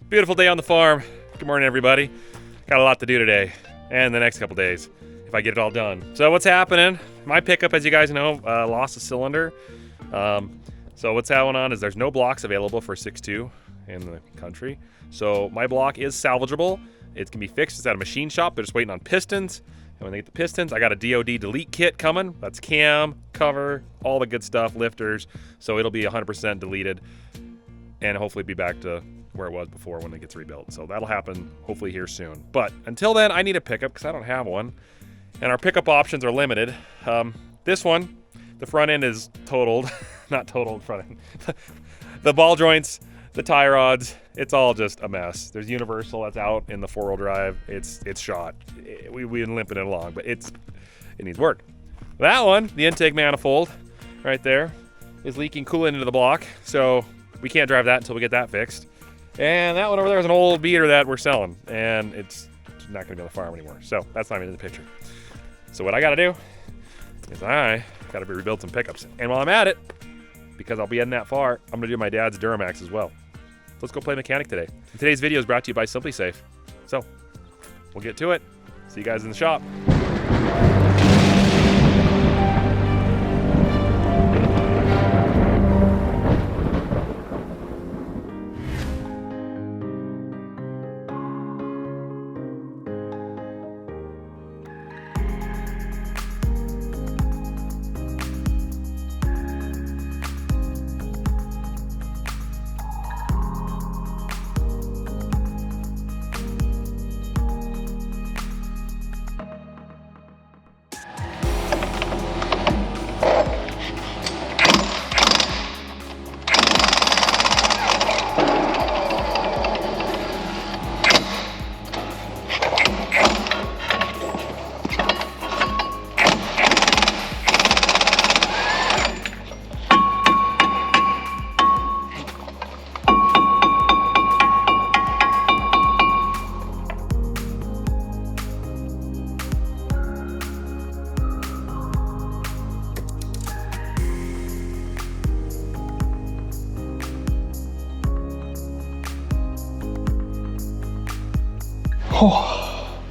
Beautiful day on the farm. Good morning, everybody. Got a lot to do today and the next couple days if I get it all done. So what's happening? My pickup, as you guys know, lost a cylinder. So what's going on is there's no blocks available for 6.2 in the country. So my block is salvageable. It can be fixed. It's at a machine shop. They're just waiting on pistons. And when they get the pistons, I got a DOD delete kit coming. That's cam, cover, all the good stuff, lifters. So it'll be 100% deleted and hopefully be back to where it was before when it gets rebuilt. So that'll happen hopefully here soon. But until then, I need a pickup because I don't have one. And our pickup options are limited. This one, the front end is totaled. Not totaled, front end. The ball joints, the tie rods, it's all just a mess. There's universal that's out in the 4-wheel drive. It's shot. We've been limping it along, but it needs work. That one, the intake manifold right there, is leaking coolant into the block, so we can't drive that until we get that fixed. And that one over there is an old beater that we're selling, and it's not going to be on the farm anymore. So that's not even in the picture. So what I got to do is I got to rebuild some pickups. And while I'm at it, because I'll be heading that far, I'm going to do my dad's Duramax as well. Let's go play mechanic today. And today's video is brought to you by SimpliSafe. So we'll get to it. See you guys in the shop. Oh,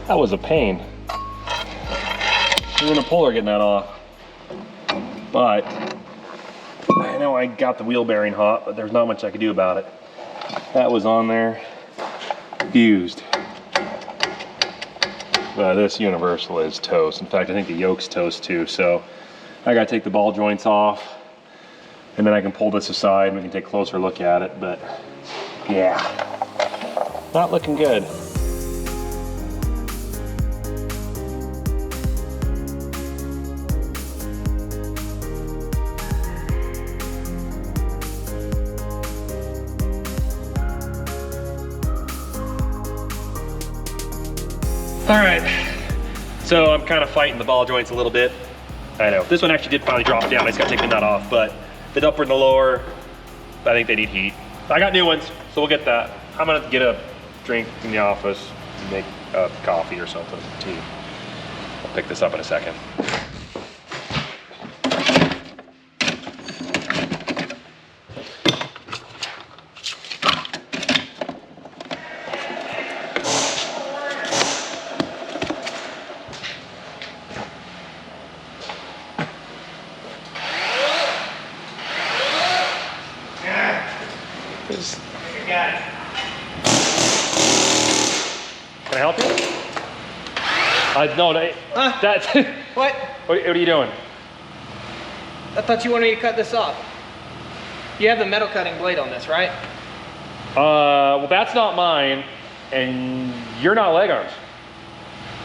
that was a pain. Even a puller getting that off. But I know I got the wheel bearing hot, but there's not much I could do about it. That was on there, fused. This universal is toast. In fact, I think the yoke's toast too. So I gotta take the ball joints off, and then I can pull this aside and we can take a closer look at it. But yeah, not looking good. All right, so I'm kind of fighting the ball joints a little bit. I know, this one actually did finally drop down. I just gotta take the nut off, but the upper and the lower, I think they need heat. I got new ones, so we'll get that. I'm gonna get a drink in the office, make a coffee or something, tea. I'll pick this up in a second. Can I help you? No, that's... What? What are you doing? I thought you wanted me to cut this off. You have the metal cutting blade on this, right? Well, that's not mine, and you're not leg arms.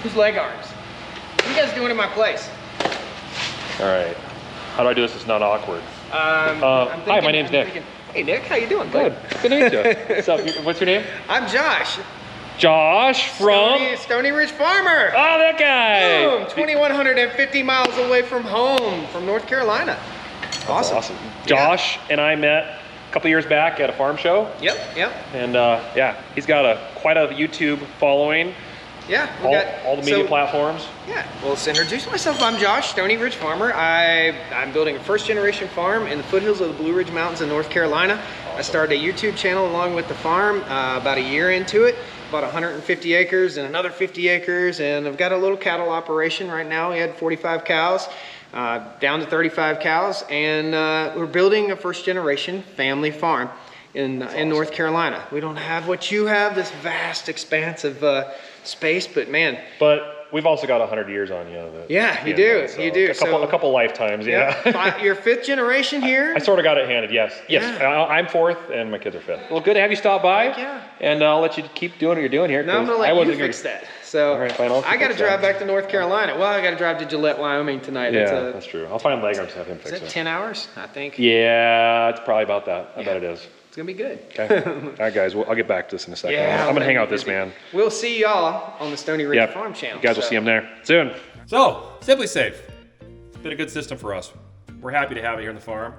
Who's leg arms? What are you guys doing in my place? All right. How do I do this? It's not awkward. Hi, my name's Nick. Hey, Nick, how you doing? Good. Good to meet you. What's up? What's your name? I'm Josh. Josh from? Stony Ridge Farmer. Oh, that guy. Boom, 2,150 miles away from home, from North Carolina. Awesome. Josh and I met a couple years back at a farm show. Yep. And yeah, he's got quite a YouTube following. Yeah, all the media platforms. Yeah, well, let's introduce myself. I'm Josh, Stony Ridge Farmer. I'm building a first-generation farm in the foothills of the Blue Ridge Mountains in North Carolina. I started a YouTube channel along with the farm about a year into it. Bought 150 acres and another 50 acres, and I've got a little cattle operation right now. We had 45 cows, down to 35 cows, and we're building a first generation family farm in North Carolina. We don't have what you have, this vast expanse of space, but man. But we've also got 100 years on you. Yeah, you do. So you do. A couple lifetimes, yeah. You're fifth generation here. I sort of got it handed, yes. Yes, Yeah. I'm fourth and my kids are fifth. Well, good to have you stop by. Yeah. And I'll let you keep doing what you're doing here. No, I'm gonna let you fix that. So All right, fine, I got to drive back to North Carolina. Well, I got to drive to Gillette, Wyoming tonight. Yeah, that's true. I'll find Legrams to have him Is fix it it. 10 hours? I think. Yeah, it's probably about that. I bet it is. It's gonna be good. Okay. All right, guys. Well, I'll get back to this in a second. Yeah, I'm gonna hang out with this man. We'll see y'all on the Stony Ridge Farm channel. You guys will see him there soon. So, SimpliSafe. Been a good system for us. We're happy to have it here on the farm.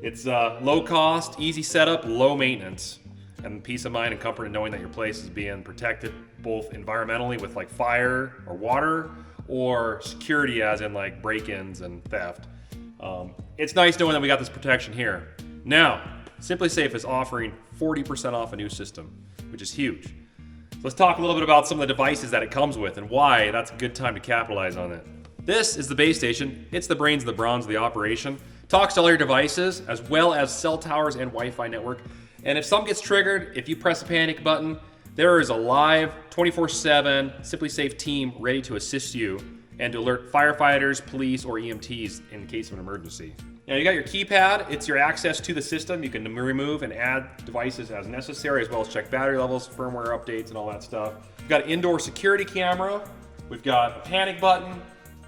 It's low cost, easy setup, low maintenance, and peace of mind and comfort in knowing that your place is being protected both environmentally with like fire or water, or security as in like break-ins and theft. It's nice knowing that we got this protection here. Now, SimpliSafe is offering 40% off a new system, which is huge. So let's talk a little bit about some of the devices that it comes with and why that's a good time to capitalize on it. This is the base station. It's the brains, the bronze of the operation. Talks to all your devices, as well as cell towers and Wi-Fi network. And if something gets triggered, if you press a panic button, there is a live 24/7 SimpliSafe team ready to assist you and to alert firefighters, police, or EMTs in case of an emergency. Now you got your keypad. It's your access to the system. You can remove and add devices as necessary, as well as check battery levels, firmware updates, and all that stuff. We've got an indoor security camera. We've got a panic button,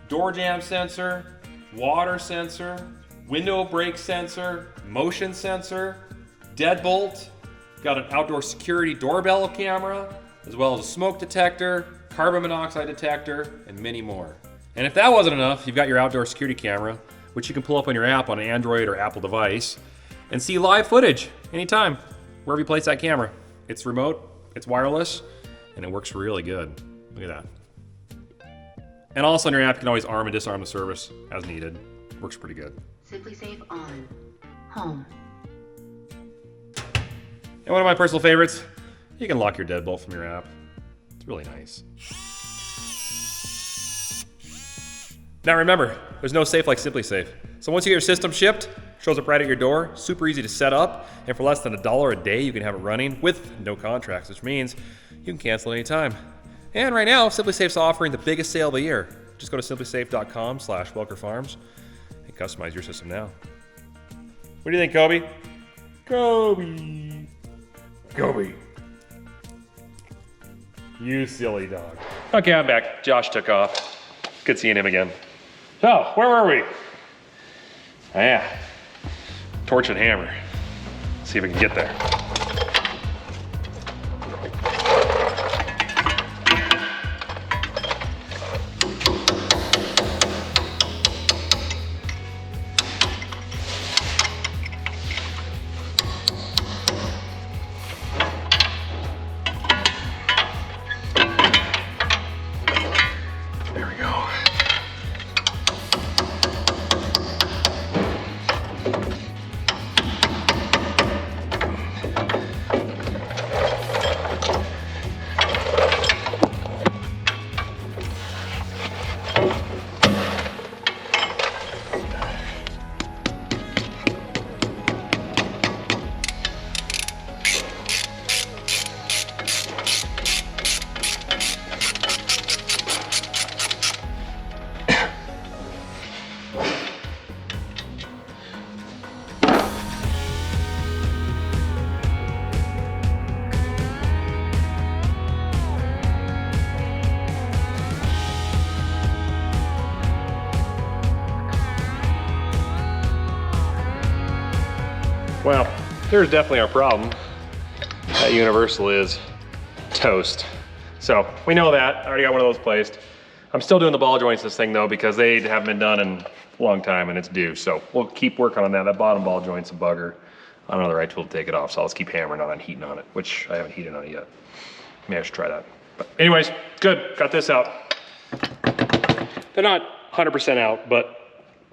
door jam sensor, water sensor, window brake sensor, motion sensor, deadbolt. We've got an outdoor security doorbell camera, as well as a smoke detector, carbon monoxide detector, and many more. And if that wasn't enough, you've got your outdoor security camera, which you can pull up on your app on an Android or Apple device and see live footage anytime, wherever you place that camera. It's remote, it's wireless, and it works really good. Look at that. And also on your app, you can always arm and disarm the service as needed. Works pretty good. SimpliSafe on. Home. And one of my personal favorites, you can lock your deadbolt from your app. It's really nice. Now remember, there's no safe like SimpliSafe. So once you get your system shipped, it shows up right at your door, super easy to set up, and for less than $1 a day, you can have it running with no contracts, which means you can cancel anytime. And right now, SimpliSafe's offering the biggest sale of the year. Just go to simplisafe.com/Welker Farms and customize your system now. What do you think, Kobe? Kobe. Kobe. You silly dog. Okay, I'm back. Josh took off. Good seeing him again. So, where were we? Oh, yeah. Torch and hammer. See if we can get there. Well, here's definitely our problem. That universal is toast. So we know that. I already got one of those placed. I'm still doing the ball joints this thing though, because they haven't been done in a long time and it's due. So we'll keep working on that. That bottom ball joint's a bugger. I don't know the right tool to take it off, so I'll just keep hammering on it and heating on it, which I haven't heated on it yet. Maybe I should try that. But anyways, good, got this out. They're not 100% out, but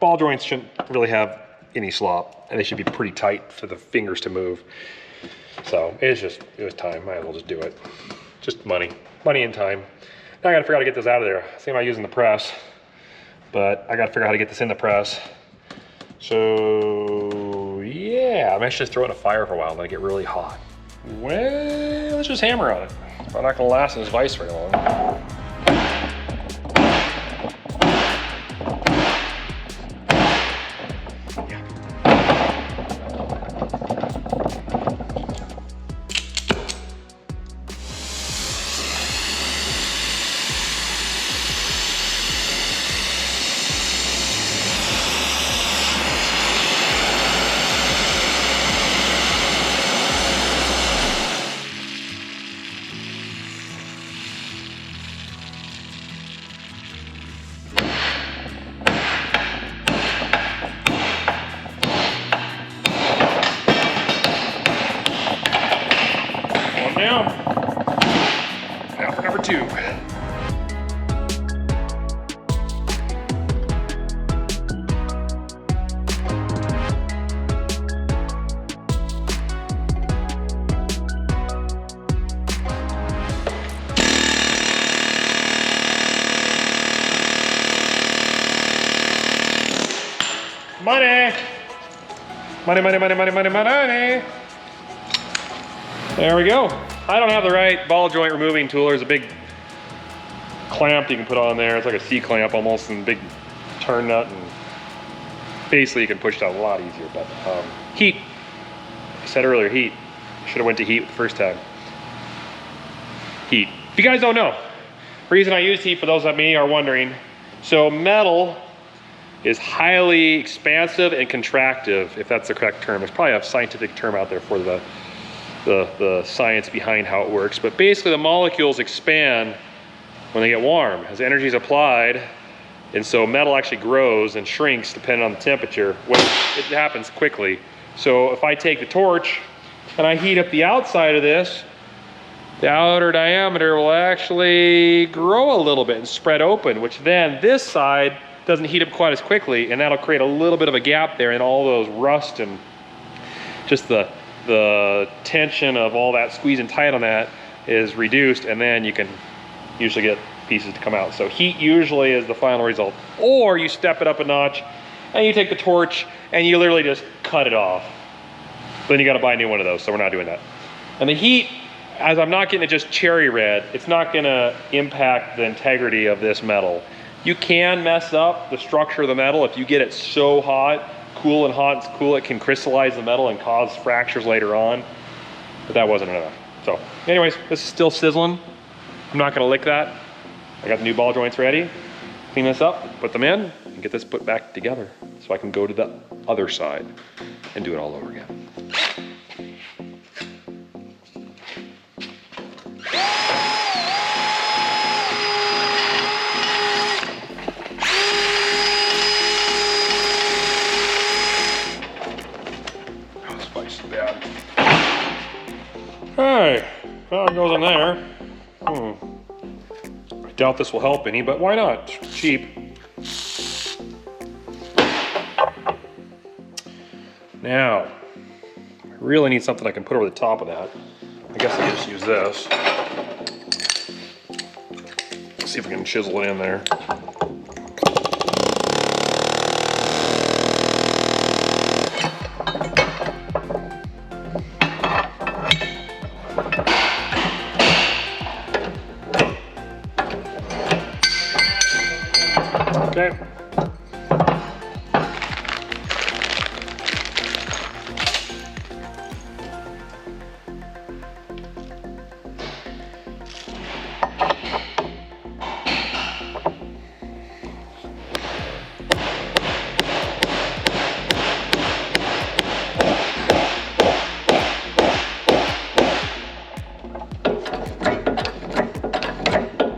ball joints shouldn't really have any slop, and they should be pretty tight for the fingers to move. So it was time. Might as well just do it. Just money and time. Now I gotta figure out how to get this out of there. I think I'm using the press, but I gotta figure out how to get this in the press. So yeah, I'm actually just throw it in a fire for a while and let it get really hot. Well, let's just hammer on it. I'm not gonna last in this vise very long. Down. Now for number 2. Money! Money, money, money, money, money, money! There we go. I don't have the right ball joint removing tool. There's a big clamp you can put on there. It's like a C-clamp almost, and big turn nut, and basically you can push it out a lot easier. But heat, I said earlier, heat. Should have went to heat the first time. Heat. If you guys don't know, the reason I use heat, for those of me are wondering, so metal is highly expansive and contractive, if that's the correct term. There's probably a scientific term out there for the science behind how it works, but basically the molecules expand when they get warm as energy is applied, and so metal actually grows and shrinks depending on the temperature. Well, it happens quickly. So if I take the torch and I heat up the outside of this, the outer diameter will actually grow a little bit and spread open, which then this side doesn't heat up quite as quickly, and that'll create a little bit of a gap there, and all those rust and just the tension of all that squeezing tight on that is reduced, and then you can usually get pieces to come out. So heat usually is the final result. Or you step it up a notch and you take the torch and you literally just cut it off. Then you gotta buy a new one of those, so we're not doing that. And the heat, as I'm not getting it just cherry red, it's not gonna impact the integrity of this metal. You can mess up the structure of the metal if you get it so hot, cool and hot and cool, it can crystallize the metal and cause fractures later on, but that wasn't enough. So anyways, this is still sizzling. I'm not gonna lick that. I got the new ball joints ready. Clean this up, put them in, and get this put back together so I can go to the other side and do it all over again. Hey, well, it goes in there. I doubt this will help any, but why not? It's cheap. Now, I really need something I can put over the top of that. I guess I just use this. Let's see if we can chisel it in there. Okay.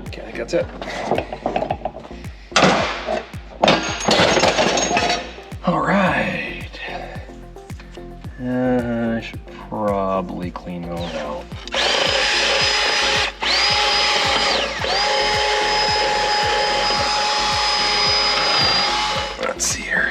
Okay, I think that's it. All right. I should probably clean those out. Let's see here.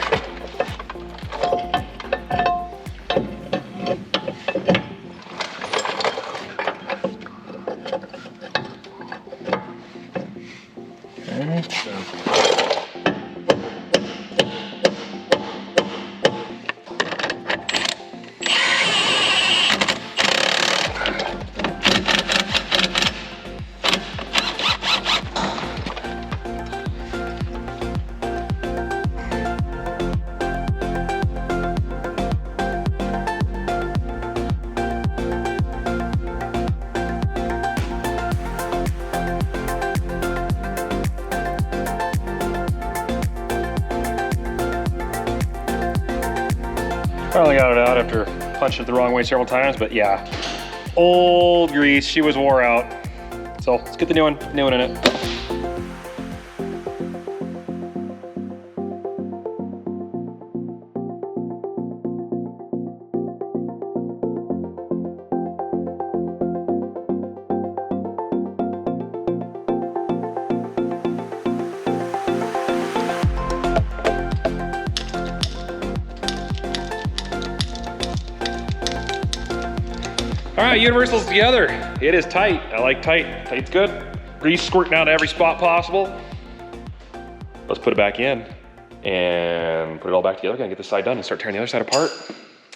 Finally got it out after punching it the wrong way several times, but yeah, old grease, she was wore out. So let's get the new one in it. All right, universal's together. It is tight. I like tight. Tight's good. Grease squirting out every spot possible. Let's put it back in and put it all back together. Gonna get this side done and start tearing the other side apart.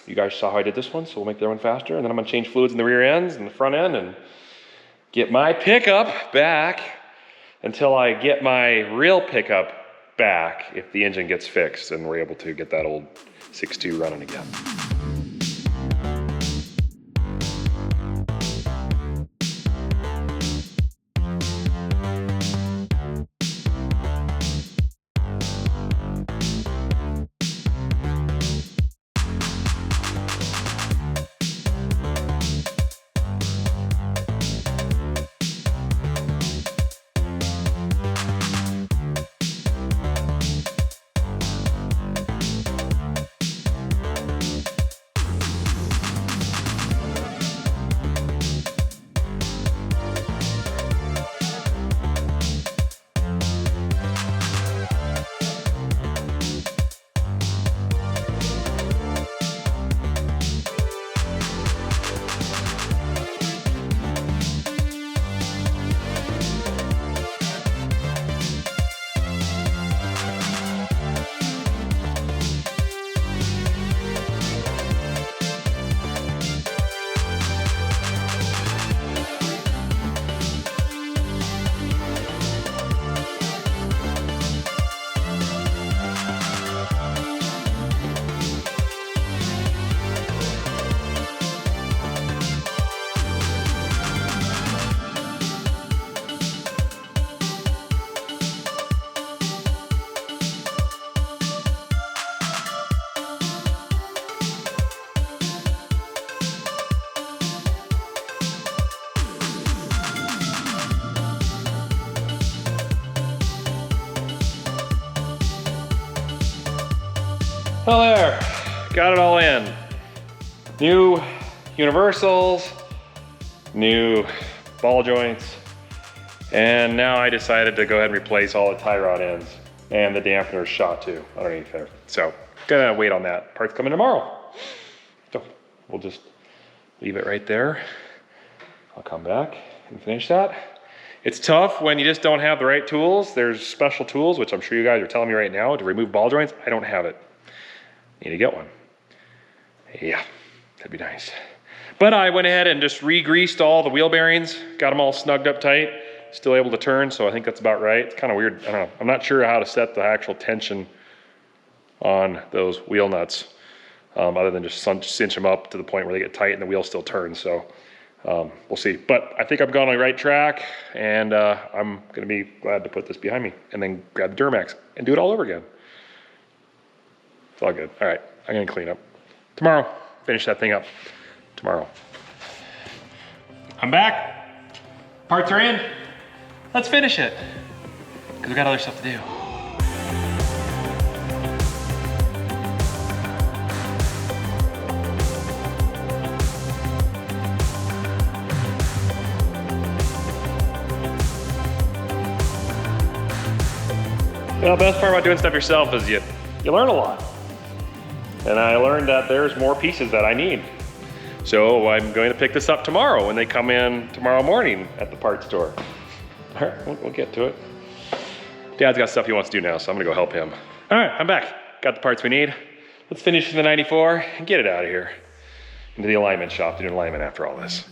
You guys saw how I did this one, so we'll make the other one faster. And then I'm gonna change fluids in the rear ends and the front end and get my pickup back until I get my real pickup back if the engine gets fixed and we're able to get that old 6.2 running again. Well, there, got it all in. New universals, new ball joints, and now I decided to go ahead and replace all the tie rod ends and the dampener shot too underneath there. So, gonna wait on that. Part's coming tomorrow. So, we'll just leave it right there. I'll come back and finish that. It's tough when you just don't have the right tools. There's special tools, which I'm sure you guys are telling me right now, to remove ball joints. I don't have it. Need to get one. Yeah, that'd be nice. But I went ahead and just re-greased all the wheel bearings, got them all snugged up tight, still able to turn, so I think that's about right. It's kind of weird, I don't know. I'm not sure how to set the actual tension on those wheel nuts, other than just cinch them up to the point where they get tight and the wheel still turns, so we'll see. But I think I've gone on the right track, and I'm gonna be glad to put this behind me and then grab the Duramax and do it all over again. It's all good. All right, I'm gonna clean up. Tomorrow, finish that thing up tomorrow. I'm back. Parts are in. Let's finish it, because we got other stuff to do. Well, the best part about doing stuff yourself is you learn a lot. And I learned that there's more pieces that I need. So I'm going to pick this up tomorrow when they come in tomorrow morning at the parts store. All right, we'll get to it. Dad's got stuff he wants to do now, so I'm gonna go help him. All right, I'm back. Got the parts we need. Let's finish the 94 and get it out of here. Into the alignment shop to do alignment after all this.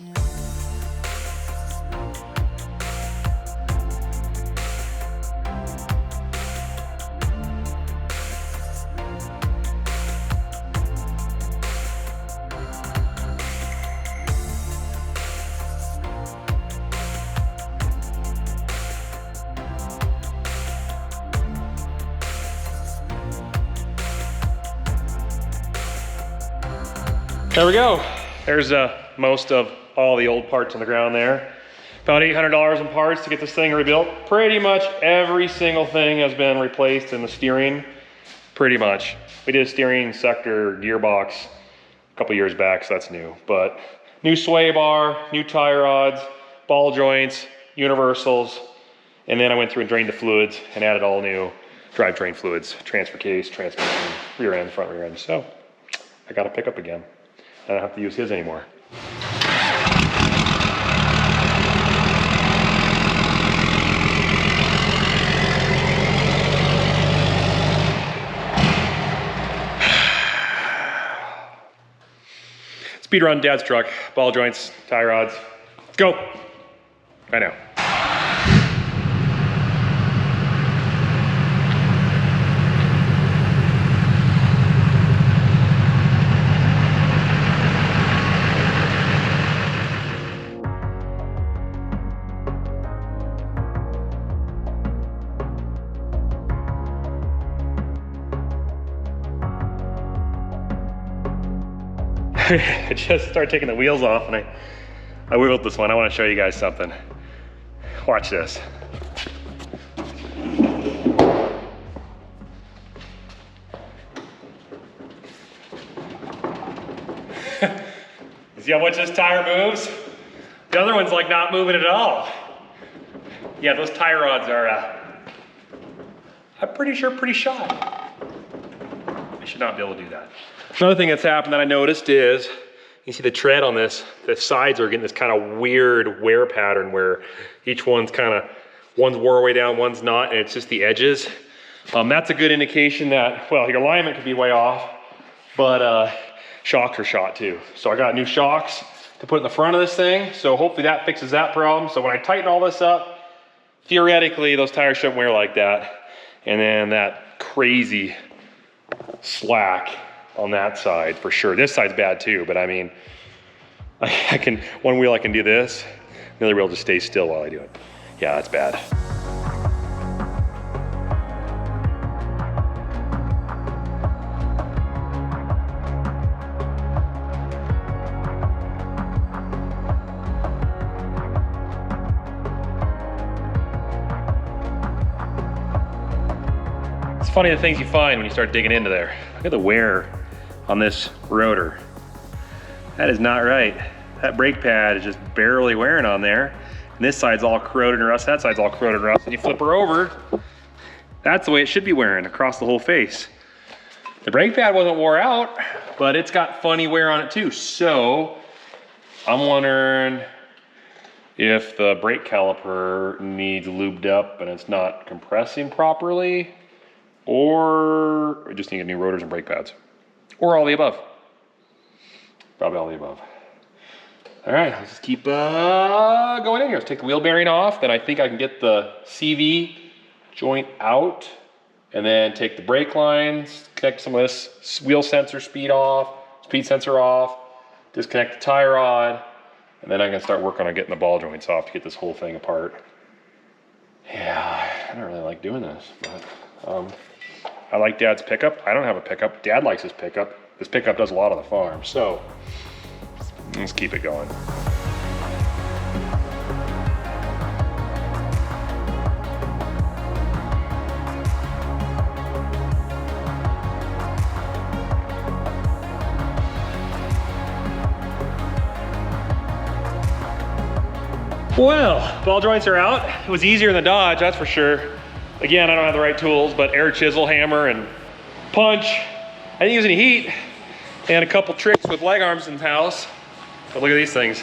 There we go. There's most of all the old parts on the ground there. About $800 in parts to get this thing rebuilt. Pretty much every single thing has been replaced in the steering, pretty much. We did a steering sector gearbox a couple years back, so that's new. But new sway bar, new tie rods, ball joints, universals, and then I went through and drained the fluids and added all new drivetrain fluids, transfer case, transmission, rear end, front rear end. So I got a pickup again. I don't have to use his anymore. Speed run, Dad's truck, ball joints, tie rods. Let's go. I know. I just started taking the wheels off and I wheeled this one. I want to show you guys something. Watch this. See how much this tire moves? The other one's like not moving at all. Yeah, those tie rods are, I'm pretty sure pretty shot. I should not be able to do that. Another thing that's happened that I noticed is, you see the tread on this, the sides are getting this kind of weird wear pattern where each one's one's wore way down, one's not, and it's just the edges. That's a good indication that, well, your alignment could be way off, but shocks are shot too. So I got new shocks to put in the front of this thing, so hopefully that fixes that problem. So when I tighten all this up, theoretically, those tires shouldn't wear like that. And then that crazy slack on that side for sure. This side's bad too, but I mean, I can, one wheel I can do this, the other wheel just stays still while I do it. Yeah, that's bad. It's funny the things you find when you start digging into there. Look at the wear on this rotor. That is not right. That brake pad is just barely wearing on there. And this side's all corroded and rust, that side's all corroded and rust. And you flip her over, that's the way it should be wearing across the whole face. The brake pad wasn't wore out, but it's got funny wear on it too. So I'm wondering if the brake caliper needs lubed up and it's not compressing properly, or we just need new rotors and brake pads. Or all the above. Probably all the above. All right, let's just keep going in here. Let's take the wheel bearing off. Then I think I can get the CV joint out and then take the brake lines, connect some of this wheel sensor speed sensor off, disconnect the tie rod, and then I can start working on getting the ball joints off to get this whole thing apart. Yeah, I don't really like doing this, but I like Dad's pickup. I don't have a pickup. Dad likes his pickup. This pickup does a lot on the farm, so let's keep it going. Well, ball joints are out. It was easier in the Dodge, that's for sure. Again, I don't have the right tools, but air chisel, hammer, and punch. I didn't use any heat, and a couple tricks with leg arms in the house. But look at these things.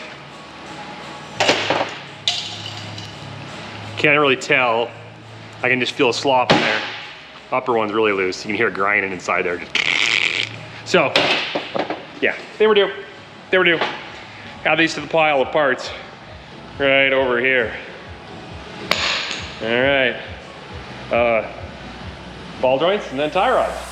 Can't really tell I can just feel a slop in there. Upper one's really loose. You can hear it grinding inside there. So, yeah, they were due. They were due. Add these to the pile of parts right over here. All right. Ball joints and then tie rods.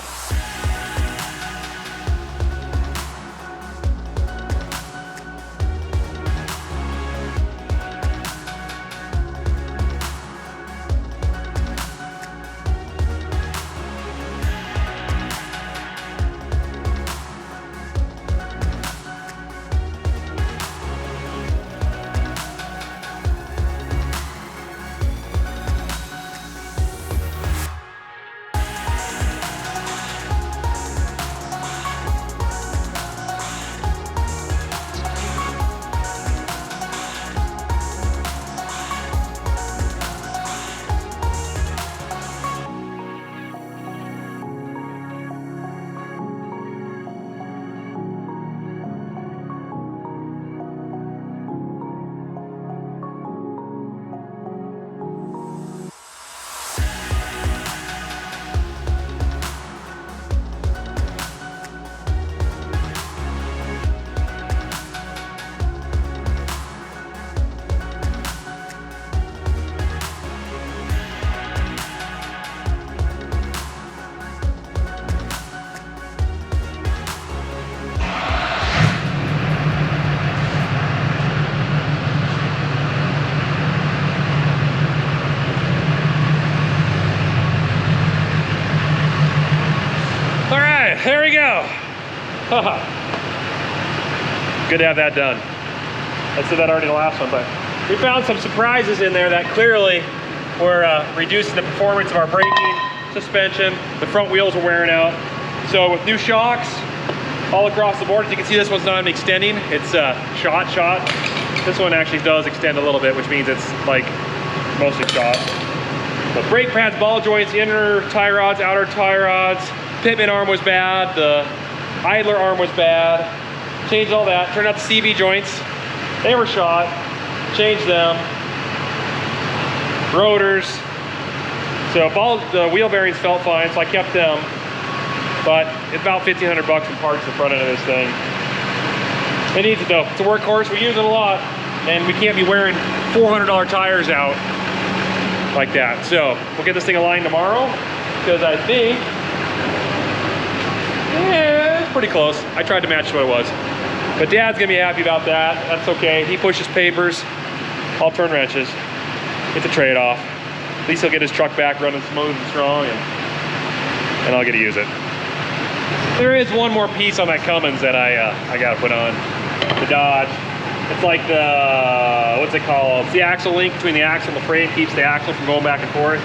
There we go. Good to have that done. I said that already the last one, but we found some surprises in there that clearly were reducing the performance of our braking, suspension. The front wheels were wearing out. So with new shocks all across the board, as you can see, this one's not even extending. It's shot. This one actually does extend a little bit, which means it's like mostly shot. But brake pads, ball joints, inner tie rods, outer tie rods, pitman arm was bad, the idler arm was bad. Changed all that. Turned out the CV joints, they were shot. Changed them. Rotors. So the wheel bearings felt fine, so I kept them. But it's about 1,500 bucks in parts the front end of this thing. It needs it though. It's a workhorse. We use it a lot, and we can't be wearing $400 tires out like that. So we'll get this thing aligned tomorrow, because I think, yeah, it's pretty close. I tried to match what it was. But Dad's gonna be happy about that. That's okay. He pushes papers, I'll turn wrenches. It's a trade-off. At least he'll get his truck back running smooth and strong, and I'll get to use it. There is one more piece on that Coggins that I gotta put on. The Dodge. It's like the, what's it called? It's the axle link between the axle and the frame, keeps the axle from going back and forth.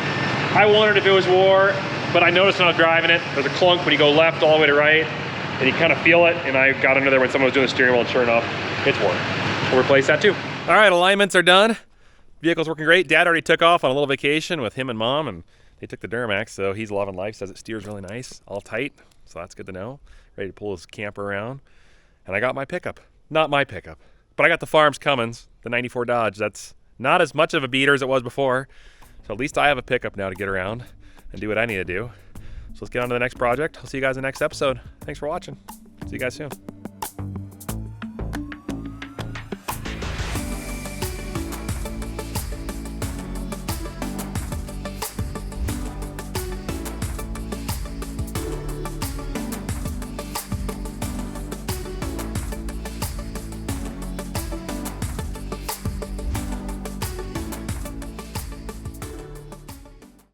I wondered if it was wore, but I noticed when I was driving it, there's a clunk when you go left all the way to right, and you kind of feel it, and I got under there when someone was doing the steering wheel, and sure enough, it's worn. We'll replace that too. All right, alignments are done. Vehicle's working great. Dad already took off on a little vacation with him and Mom, and they took the Duramax, so he's loving life, says it steers really nice, all tight, so that's good to know. Ready to pull his camper around. And I got my pickup. Not my pickup, but I got the Farms Coggins, the 94 Dodge. That's not as much of a beater as it was before, so at least I have a pickup now to get around and do what I need to do. So let's get on to the next project. I'll see you guys in the next episode. Thanks for watching. See you guys soon.